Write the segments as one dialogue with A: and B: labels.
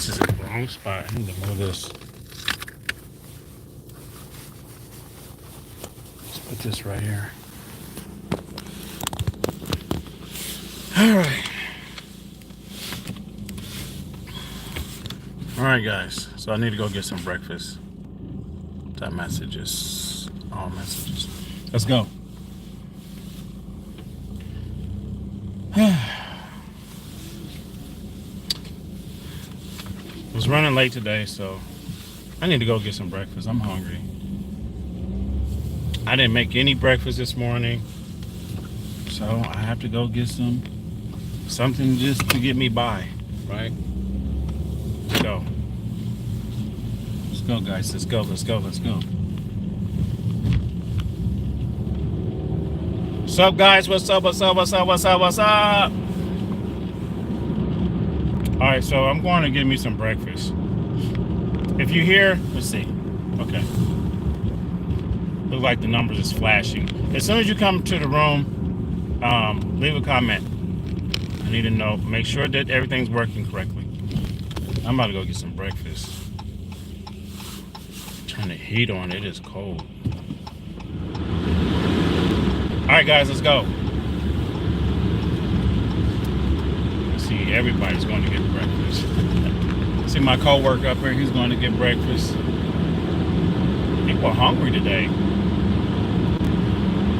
A: this is in the wrong spot. I need to move this. Let's put this right here. All right. All right, guys. So I need to go get some breakfast. That messages. All messages. Let's go. I was running late today, so I need to go get some breakfast. I'm hungry. I didn't make any breakfast this morning, so I have to go get something just to get me by, right? Let's go. Let's go, guys. Let's go. Let's go. Let's go. What's up, guys? What's up? What's up? What's up? What's up? What's up? All right, so I'm going to get me some breakfast. If you hear, let's see. Okay. Look like the numbers is flashing. As soon as you come to the room, leave a comment. I need to know. Make sure that everything's working correctly. I'm about to go get some breakfast. Turn the heat on. It is cold. All right, guys, let's go. See, everybody's going to get breakfast. See my co-worker up here, he's going to get breakfast. People are hungry today.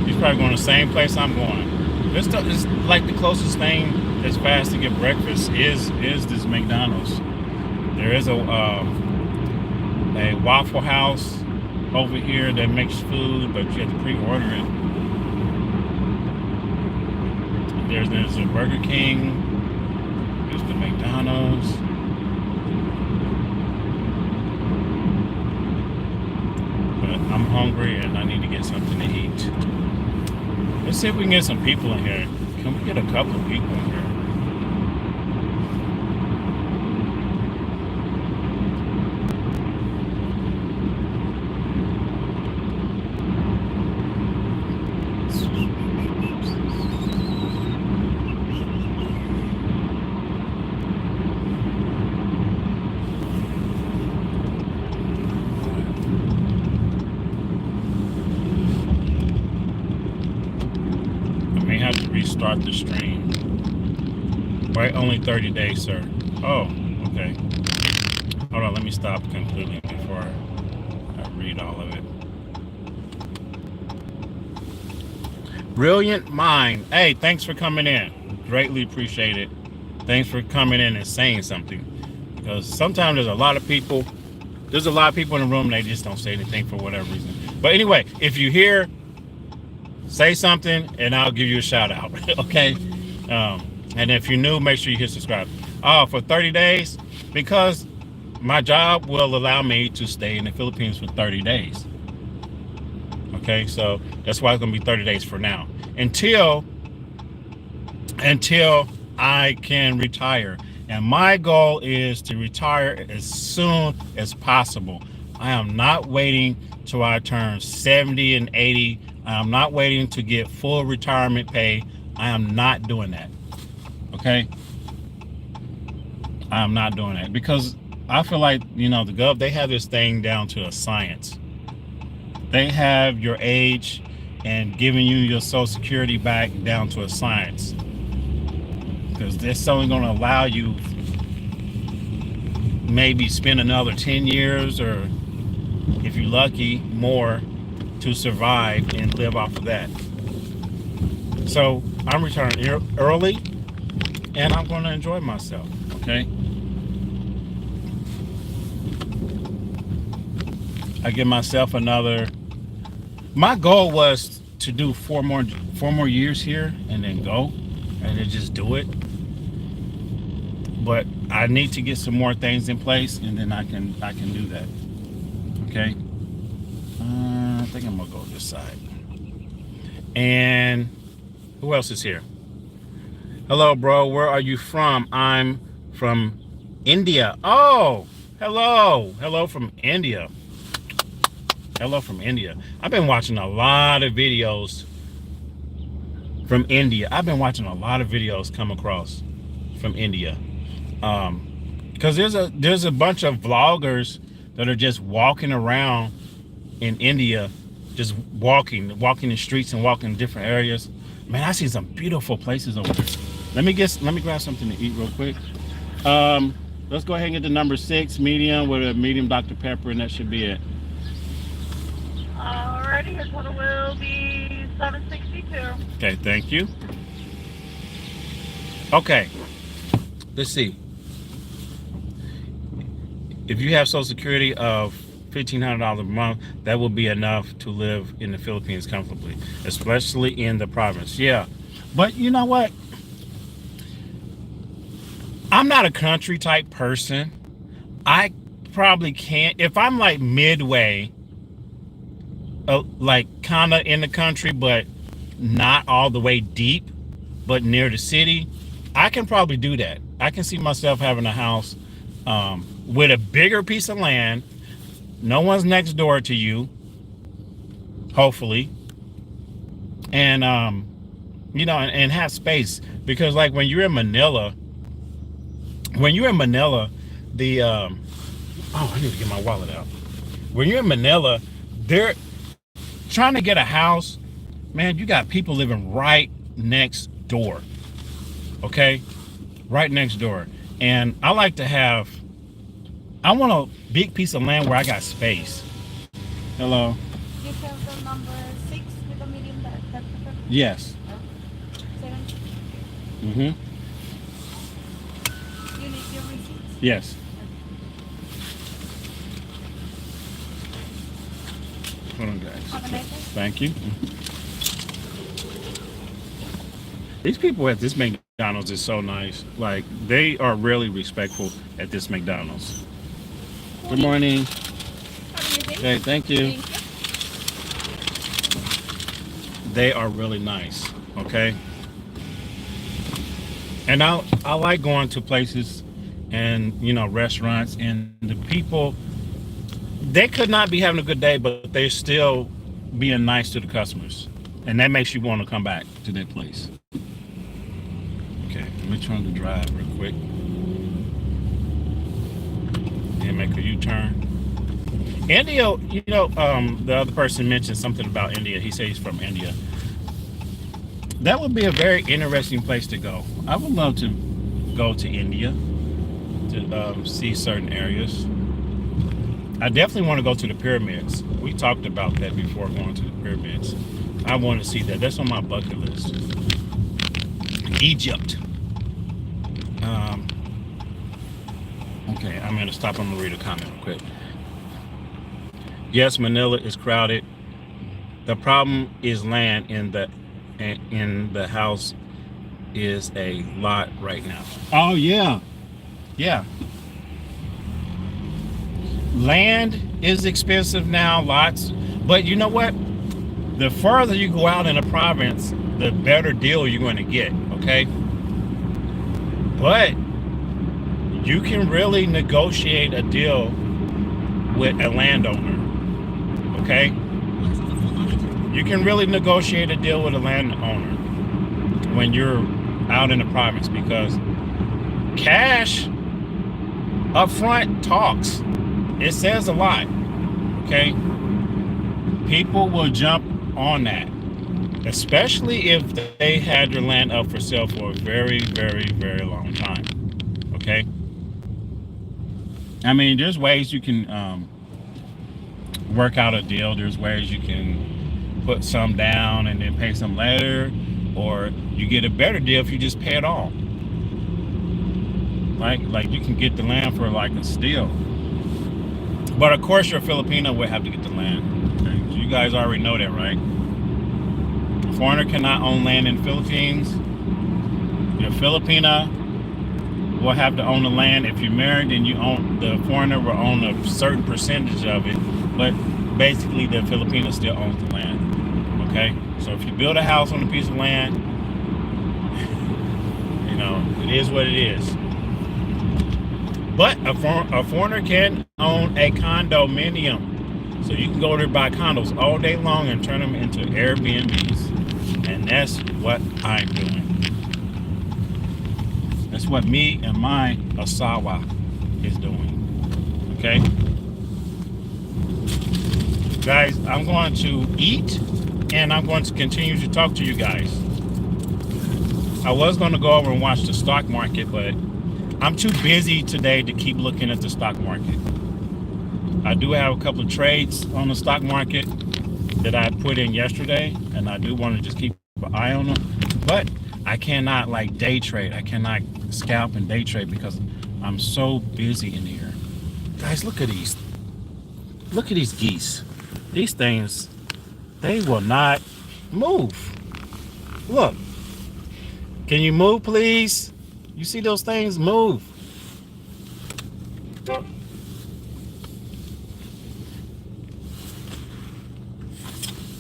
A: He's probably going to the same place I'm going. This is like the closest thing that's fast to get breakfast is this McDonald's. There is a Waffle House over here that makes food, but you have to pre-order it. There's a Burger King. There's the McDonald's. But I'm hungry and I need to get something to eat. Let's see if we can get some people in here. Can we get a couple of people in here? Restart the stream. Wait, only 30 days, sir. Oh, okay. Hold on, let me stop completely before I read all of it. Brilliant mind. Hey, thanks for coming in. Greatly appreciate it. Thanks for coming in and saying something. Because sometimes there's a lot of people in the room and they just don't say anything for whatever reason. But anyway, if you hear, say something and I'll give you a shout out. Okay. And if you're new, make sure you hit subscribe. For 30 days, because my job will allow me to stay in the Philippines for 30 days. Okay, so that's why it's gonna be 30 days for now. Until I can retire. And my goal is to retire as soon as possible. I am not waiting till I turn 70 and 80. I'm not waiting to get full retirement pay. I am not doing that. Okay? I am not doing that because I feel like, the Gov, they have this thing down to a science. They have your age and giving you your Social Security back down to a science. Because that's only going to allow you maybe spend another 10 years or, if you're lucky, more to survive and live off of that. So I'm retiring early and I'm going to enjoy myself. Okay. I give myself my goal was to do four more years here and then go and then just do it. But I need to get some more things in place and then I can do that. Okay. I think I'm gonna go this side. And who else is here? Hello, bro. Where are you from? I'm from India. Oh, hello. Hello from India. Hello from India. I've been watching a lot of videos from India. I've been watching a lot of videos come across from India. Because there's a bunch of vloggers that are just walking around in India, just walking the streets and walking different areas. Man, I see some beautiful places over there. Let me grab something to eat real quick. Let's go ahead and get the number 6 medium with a medium Dr. Pepper, and that should be it.
B: Alrighty, your total will be $7.62.
A: Okay, thank you. Okay, let's see. If you have Social Security of $1,500 a month, that will be enough to live in the Philippines comfortably, especially in the province. Yeah, but you know what? I'm not a country type person. I probably can't, if I'm like midway, like kind of in the country, but not all the way deep, but near the city, I can probably do that. I can see myself having a house with a bigger piece of land. No one's next door to you, hopefully. And, you know, and have space. Because like when you're in Manila, the, oh, I need to get my wallet out. When you're in Manila, they're trying to get a house, man, you got people living right next door. Okay? Right next door. And I like to have, I want a big piece of land where I got space. Hello?
B: You have the number 6 with a medium Dr. Pepper?
A: Yes.
B: 7.
A: Mm-hmm.
B: You need your receipts?
A: Yes. Hold on, guys.
B: Have a nice day.
A: Thank you. These people at this McDonald's is so nice. Like, they are really respectful at this McDonald's. Good morning.
B: Have a good day.
A: Okay, thank you.
B: Thank you.
A: They are really nice. Okay. And I like going to places and, you know, restaurants, and the people, they could not be having a good day, but they're still being nice to the customers. And that makes you want to come back to that place. Okay, let me try to drive real quick. And make a U-turn. India, you know, the other person mentioned something about India. He said he's from India. That would be a very interesting place to go. I would love to go to India to see certain areas. I definitely want to go to the pyramids. We talked about that before, going to the pyramids. I want to see that. That's on my bucket list. Egypt. Okay, I'm going to stop. I'm going to read a comment real quick. Yes, Manila is crowded. The problem is land in the house is a lot right now. Oh, yeah. Yeah. Land is expensive now, lots. But you know what? The further you go out in a province, the better deal you're going to get, okay? But you can really negotiate a deal with a landowner, okay? You can really negotiate a deal with a landowner when you're out in the province, because cash up front talks. It says a lot, okay? People will jump on that, especially if they had your land up for sale for a very, very, very long time, okay? I mean, there's ways you can work out a deal. There's ways you can put some down and then pay some later, or you get a better deal if you just pay it all. Like you can get the land for like a steal. But of course, your Filipino will have to get the land. Okay? You guys already know that, right? A foreigner cannot own land in the Philippines. Your Filipina will have to own the land. If you're married, then the foreigner will own a certain percentage of it. But basically, the Filipino still owns the land. Okay? So if you build a house on a piece of land, you know, it is what it is. But a foreigner can own a condominium. So you can go there and buy condos all day long and turn them into Airbnbs. And that's what I'm doing. That's what me and my asawa is doing. Okay, guys, I'm going to eat and I'm going to continue to talk to you guys. I was going to go over and watch the stock market, but I'm too busy today to keep looking at the stock market. I do have a couple of trades on the stock market that I put in yesterday, and I do want to just keep an eye on them. But I cannot like day trade. I cannot scalp and day trade because I'm so busy in here. Guys, look at these. Look at these geese. These things, they will not move. Look. Can you move, please? You see those things move?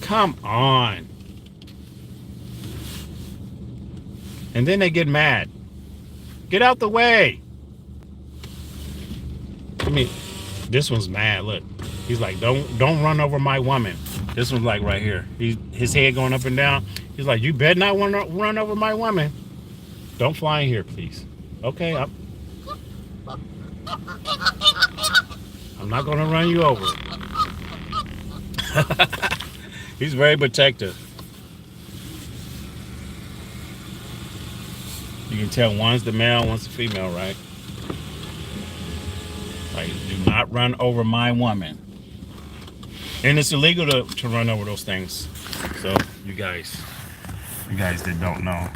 A: Come on. And then they get mad. Get out the way. I mean, this one's mad. Look, he's like, don't run over my woman. This one's like right here. His head going up and down. He's like, you better not want to run over my woman. Don't fly in here, please. Okay, I'm not gonna run you over. He's very protective. You can tell one's the male, one's the female, right? Like, do not run over my woman. And it's illegal to run over those things. So you guys that don't know.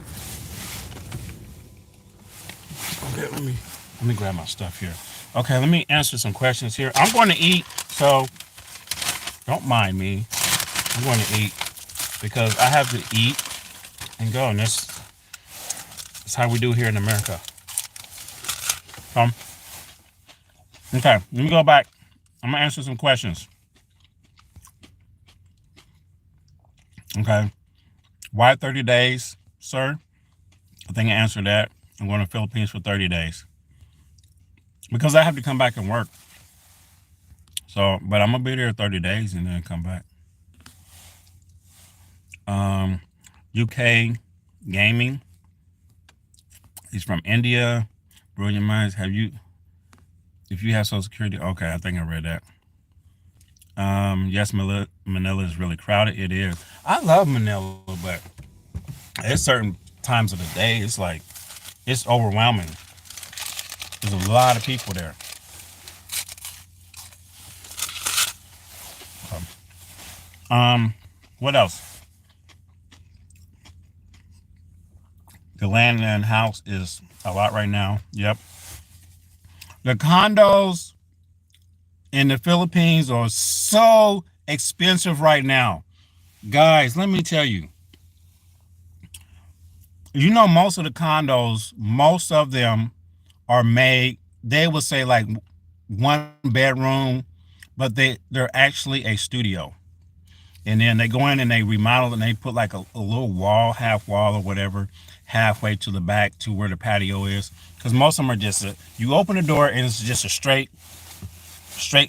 A: Okay, let me grab my stuff here. Okay, let me answer some questions here. I'm going to eat, so don't mind me. I'm going to eat because I have to eat and go, and that's how we do here in America. Okay, let me go back. I'm gonna answer some questions. Okay, why 30 days, sir? I think I answered that. I'm going to the Philippines for 30 days because I have to come back and work. So, but I'm gonna be there 30 days and then come back. UK gaming. He's from India. Brilliant minds. If you have Social Security, okay, I think I read that. Yes, Manila is really crowded. It is. I love Manila, but at certain times of the day, it's like, it's overwhelming. There's a lot of people there. What else? The land and house is a lot right now. Yep. The condos in the Philippines are so expensive right now. Guys, let me tell you. You know, most of the condos, most of them are made, they would say like 1 bedroom, but they're actually a studio. And then they go in and they remodel and they put like a little wall, half wall or whatever, halfway to the back to where the patio is. Because most of them are just, you open the door and it's just a straight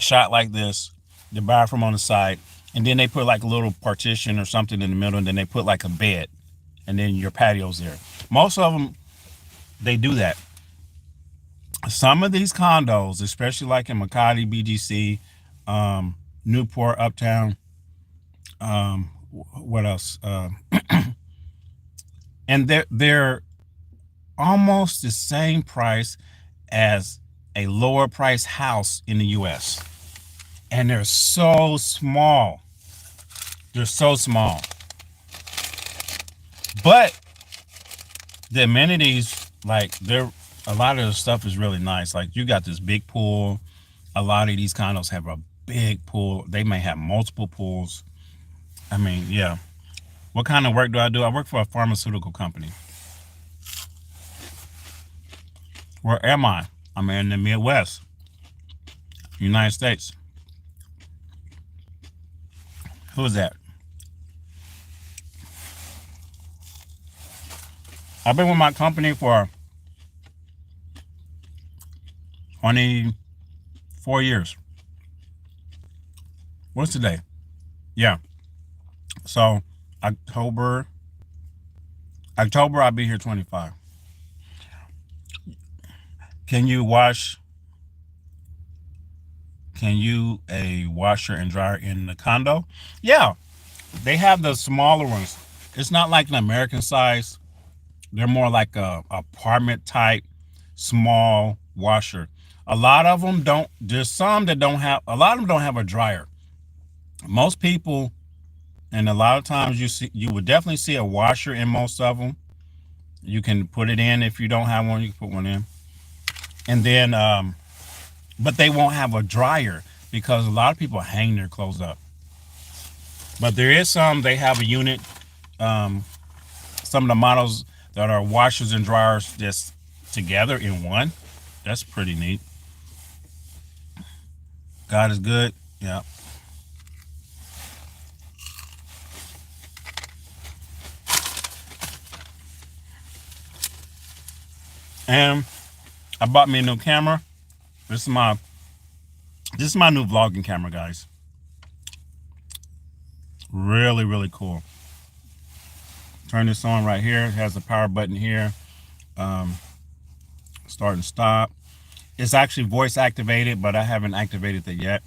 A: shot like this, the bathroom on the side. And then they put like a little partition or something in the middle, and then they put like a bed. And then your patio's there. Most of them, they do that. Some of these condos, especially like in Makati, BGC, Newport, Uptown, what else? And they're almost the same price as a lower price house in the US. And they're so small. They're so small. But the amenities, like a lot of the stuff is really nice. Like you got this big pool. A lot of these condos have a big pool. They may have multiple pools. I mean, yeah. What kind of work do? I work for a pharmaceutical company. Where am I? I'm in the Midwest, United States. Who is that? I've been with my company for 24 years. What's today? Yeah. So October, I'll be here 25. Can you wash can you a washer and dryer in the condo? Yeah, they have the smaller ones. It's not like an American size. They're more like a apartment type small washer. A lot of them don't. There's some that don't have. A lot of them don't have a dryer. Most people, and a lot of times you would definitely see a washer in most of them. You can put it in if you don't have one. You can put one in, and then but they won't have a dryer because a lot of people hang their clothes up. But there is some, they have a unit, some of the models that are washers and dryers just together in one. That's pretty neat. God is good. Yeah. And I bought me a new camera. This is my new vlogging camera, guys. Really, really cool. Turn this on right here. It has a power button here. Start and stop. It's actually voice activated, but I haven't activated it yet.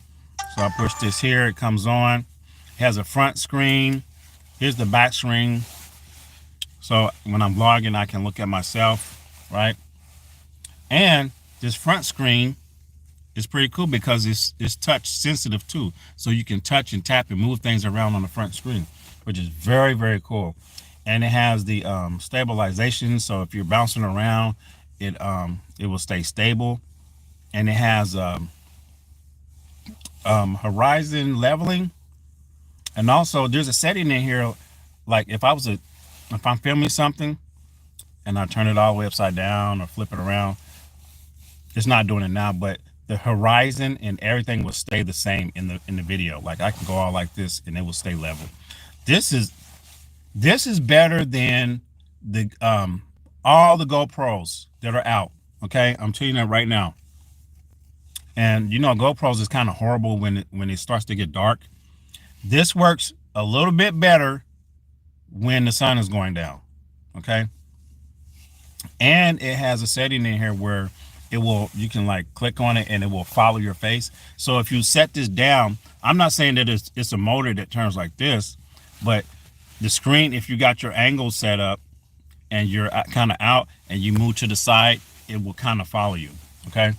A: So I push this here. It comes on. It has a front screen. Here's the back screen. So when I'm vlogging, I can look at myself, right? And this front screen is pretty cool because it's touch sensitive too. So you can touch and tap and move things around on the front screen, which is very, very cool. And it has the stabilization. So if you're bouncing around, it will stay stable. And it has horizon leveling. And also there's a setting in here, like if I'm filming something and I turn it all the way upside down or flip it around, it's not doing it now, but the horizon and everything will stay the same in the video. Like I can go all like this and it will stay level. This is better than the all the GoPros that are out. Okay, I'm telling you that right now. And you know, GoPros is kind of horrible when it starts to get dark. This works a little bit better when the sun is going down. Okay, and it has a setting in here where you can like click on it and it will follow your face. So if you set this down, I'm not saying that it's a motor that turns like this, but the screen, if you got your angle set up and you're kind of out and you move to the side, it will kind of follow you. Okay.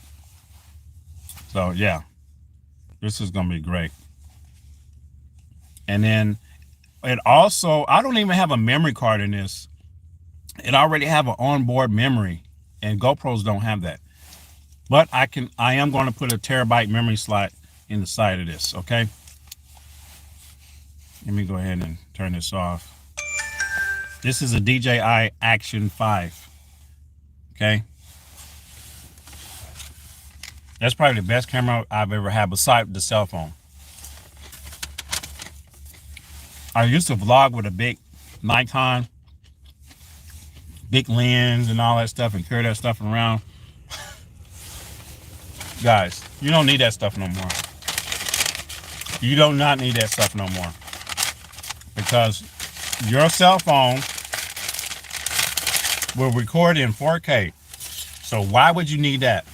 A: So yeah, this is going to be great. And then it also, I don't even have a memory card in this. It already have an onboard memory, and GoPros don't have that. But I am going to put a terabyte memory slot in the side of this, okay? Let me go ahead and turn this off. This is a DJI Action 5, okay? That's probably the best camera I've ever had besides the cell phone. I used to vlog with a big Nikon, big lens and all that stuff and carry that stuff around. Guys, you don't need that stuff no more. You do not need that stuff no more. Because your cell phone will record in 4K. So why would you need that?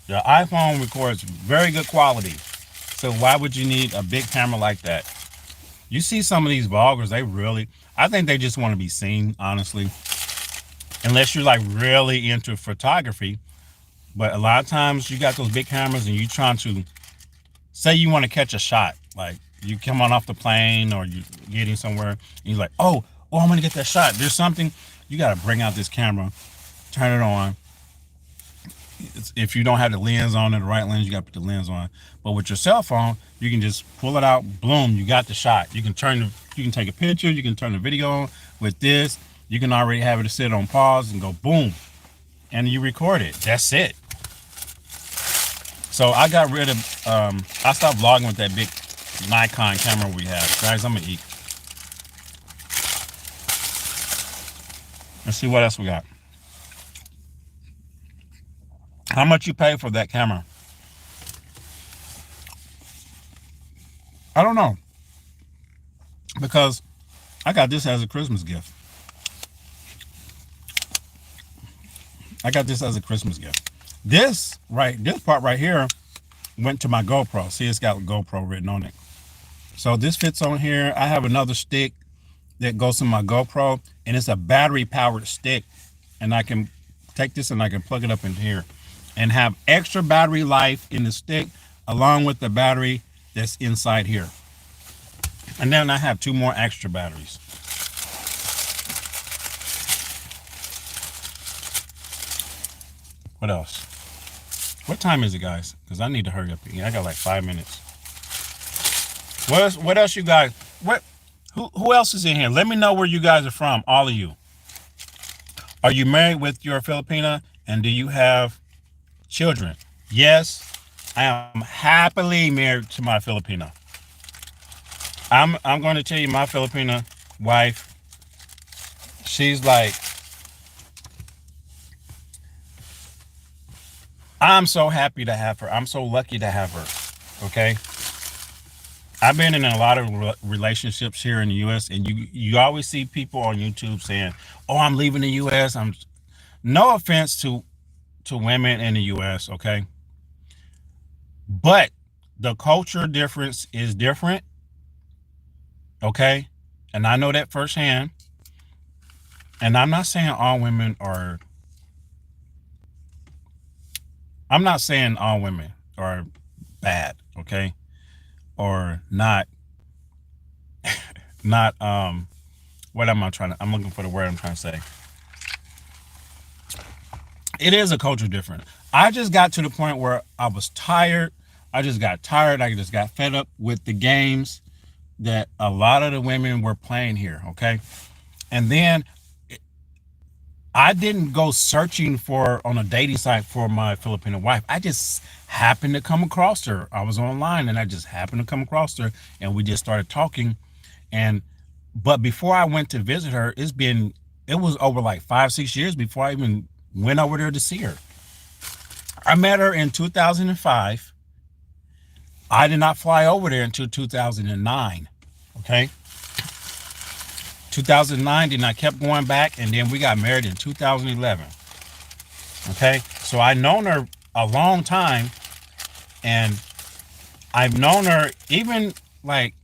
A: The iPhone records very good quality. So why would you need a big camera like that? You see some of these vloggers, I think they just want to be seen, honestly. Unless you're like really into photography. But a lot of times you got those big cameras and you're trying to, say you want to catch a shot. Like you come on off the plane or you're getting somewhere and you're like, oh, I'm going to get that shot. There's something, you got to bring out this camera, turn it on. If you don't have the lens on, the right lens, you got to put the lens on. But with your cell phone, you can just pull it out, boom, you got the shot. You can take a picture, you can turn the video on. With this, you can already have it sit on pause and go boom, and you record it. That's it. So I got rid of, I stopped vlogging with that big Nikon camera we have. Guys, I'm gonna eat. Let's see what else we got. How much you pay for that camera? I don't know. Because I got this as a Christmas gift. This part right here went to my GoPro. See, it's got GoPro written on it. So this fits on here. I have another stick that goes to my GoPro, and it's a battery powered stick, and I can take this and I can plug it up in here and have extra battery life in the stick along with the battery that's inside here. And then I have 2 more extra batteries. What else? What time is it, guys? Because I need to hurry up. I got like 5 minutes. What else you guys? Who else is in here? Let me know where you guys are from, all of you. Are you married with your Filipina, and do you have children? Yes, I am happily married to my Filipina. I'm going to tell you, my Filipina wife, she's like, I'm so happy to have her. I'm so lucky to have her. Okay. I've been in a lot of relationships here in the U.S. and you always see people on YouTube saying, "Oh, I'm leaving the U.S." No offense to women in the U.S. Okay, but the culture difference is different. Okay, and I know that firsthand. And I'm not saying all women are. I'm not saying all women are bad. Okay. Or not what am I trying to, I'm looking for the word I'm trying to say. It is a culture difference. I just got to the point where I was tired. I just got fed up with the games that a lot of the women were playing here. Okay. And then I didn't go searching on a dating site for my Filipino wife. I just happened to come across her. I was online and I just happened to come across her, and we just started talking. But before I went to visit her, it was over like 5-6 years before I even went over there to see her. I met her in 2005. I did not fly over there until 2009. Okay. 2009, and I kept going back, and then we got married in 2011. Okay, so I've known her a long time, and I've known her even like,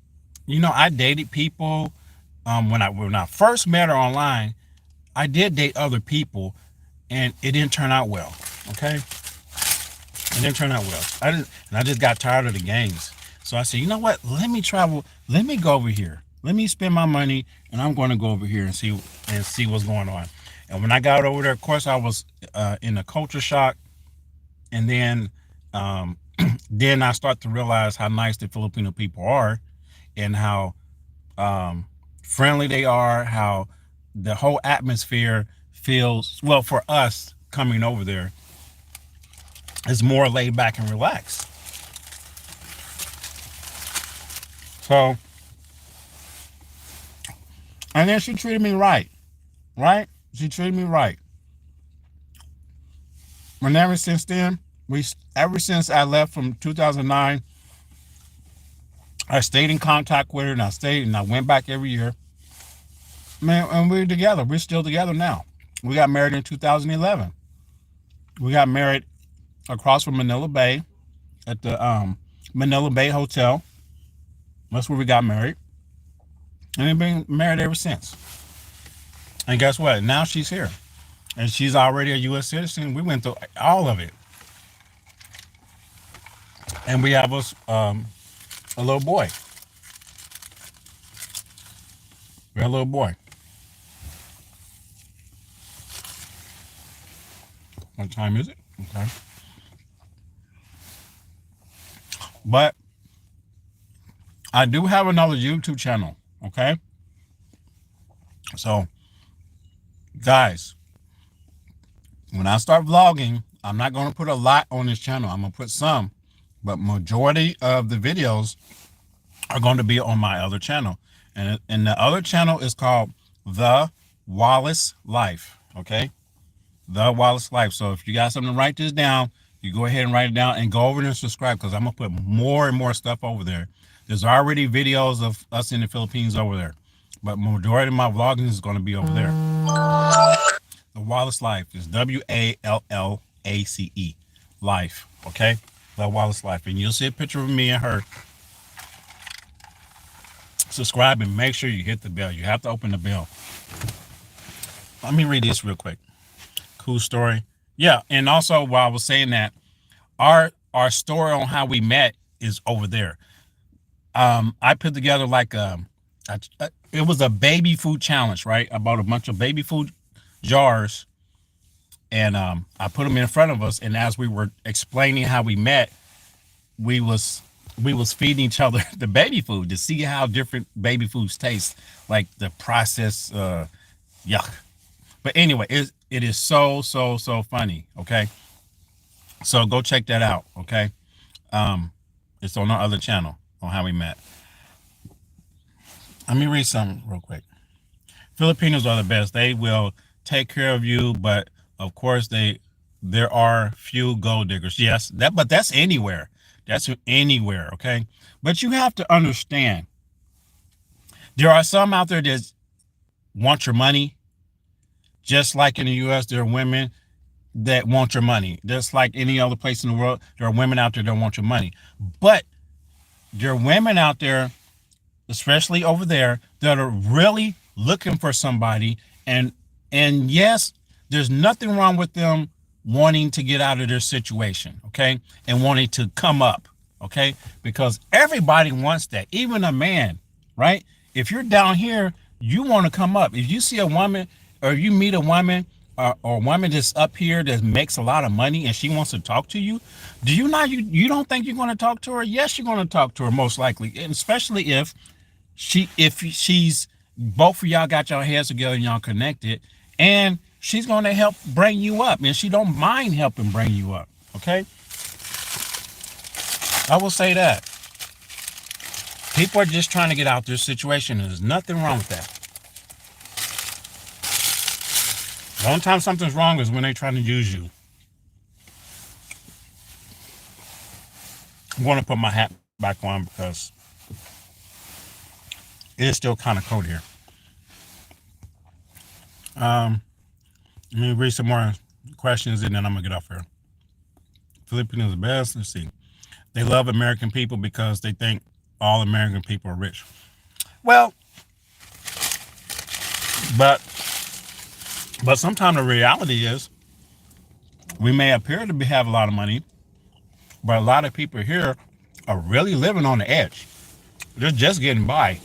A: I dated people. When I first met her online, I did date other people, and it didn't turn out well. Okay, it didn't turn out well. I just got tired of the games. So I said, you know what? Let me travel. Let me go over here. Let me spend my money, and I'm going to go over here and see what's going on. And when I got over there, of course, I was in a culture shock. And then then I start to realize how nice the Filipino people are, and how friendly they are, how the whole atmosphere feels, well, for us coming over there, is more laid back and relaxed. So, and then she treated me right. She treated me right. And ever since then, ever since I left from 2009, I stayed in contact with her, and I went back every year. Man, and we're together. We're still together now. We got married in 2011. We got married across from Manila Bay at the Manila Bay Hotel. That's where we got married. And we've been married ever since. And guess what? Now she's here. And she's already a U.S. citizen. We went through all of it. And we have a little boy. We have a little boy. What time is it? Okay. But I do have another YouTube channel. Okay. So, guys, when I start vlogging, I'm not going to put a lot on this channel. I'm going to put some, but majority of the videos are going to be on my other channel. And the other channel is called The Wallace Life. Okay. The Wallace Life. So if you got something to write this down, you go ahead and write it down and go over there and subscribe, because I'm going to put more and more stuff over there. There's already videos of us in the Philippines over there, but majority of my vlogging is going to be over there. The Wallace Life is WALLACE Life. Okay. Love Wallace Life, and you'll see a picture of me and her. Subscribe and make sure you hit the bell. You have to open the bell. Let me read this real quick. Cool story. Yeah, and also while I was saying that, our story on how we met is over there. I put together like it was a baby food challenge, right? I bought a bunch of baby food jars, and I put them in front of us. And as we were explaining how we met, we was feeding each other the baby food to see how different baby foods taste, like the processed yuck. But anyway, it is so funny. Okay, so go check that out. Okay, it's on our other channel on how we met. Let me read something real quick. Filipinos are the best. They will take care of you, but of course there are few gold diggers. Yes, but that's anywhere. That's anywhere, okay? But you have to understand, there are some out there that want your money. Just like in the U.S., there are women that want your money. Just like any other place in the world, there are women out there that want your money. But there are women out there, especially over there, that are really looking for somebody. And yes, there's nothing wrong with them wanting to get out of their situation, okay? And wanting to come up, okay? Because everybody wants that, even a man, right? If you're down here, you want to come up. If you see a woman or you meet a woman or a woman that's up here that makes a lot of money and she wants to talk to you, do you not, you don't think you're going to talk to her? Yes, you're going to talk to her most likely, and especially if she's both of y'all got your heads together and y'all connected, and she's going to help bring you up, and she don't mind helping bring you up. Okay, I will say that people are just trying to get out their situation, and there's nothing wrong with that. The only time something's wrong is when they're trying to use you. I'm going to put my hat back on because it is still kind of cold here. Let me read some more questions and then I'm going to get off here. Filipinos are the best. Let's see. They love American people because they think all American people are rich. Well, but sometimes the reality is we may appear to have a lot of money, but a lot of people here are really living on the edge. They're just getting by.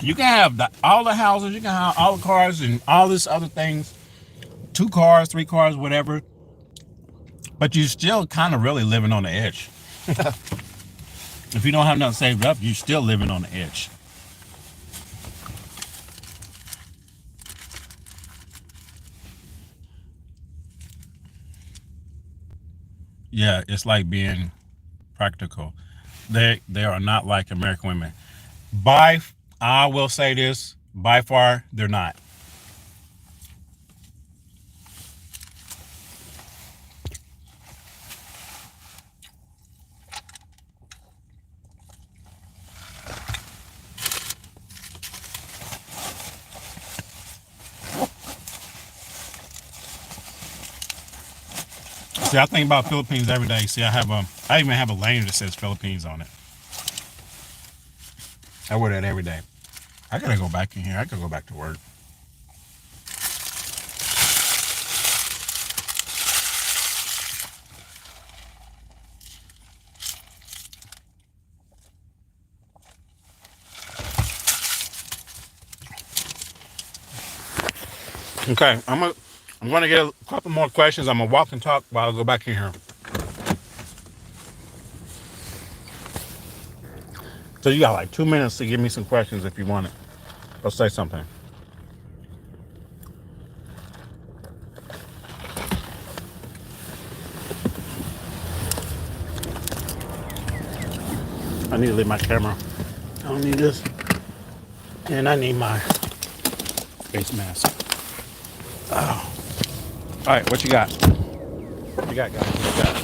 A: You can have all the houses, you can have all the cars and all this other things, 2 cars, 3 cars, whatever, but you still kind of really living on the edge. If you don't have nothing saved up, you're still living on the edge. Yeah, it's like being practical. They are not like American women. I will say this, by far, they're not. See, I think about Philippines every day. See, I even have a lanyard that says Philippines on it. I wear that every day. I gotta go back in here. I gotta go back to work. Okay, I'm gonna get a couple more questions. I'm gonna walk and talk while I go back in here. So you got like 2 minutes to give me some questions if you want it. Or say something. I need to leave my camera. I don't need this. And I need my face mask. Oh. All right, what you got? What you got, guys? What you got?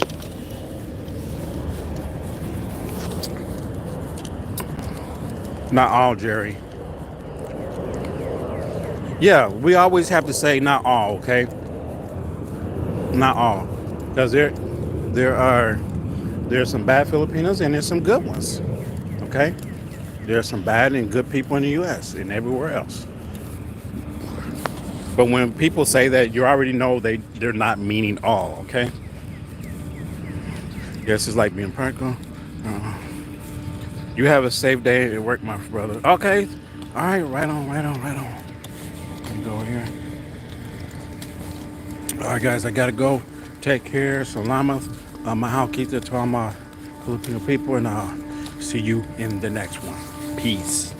A: Not all, Jerry. Yeah, we always have to say not all, okay? Not all. Because
C: there's some bad Filipinos and there's some good ones. Okay, there's some bad and good people in the U.S. and everywhere else. But when people say that, you already know they're not meaning all. Okay, yes, it's like being practical. Uh, you have a safe day at work, my brother. Okay, all right, right on, right on, right on. Let me go over here. All right, guys, I gotta go. Take care. Salamat. Mahal kita to all my Filipino people, and I'll see you in the next one. Peace.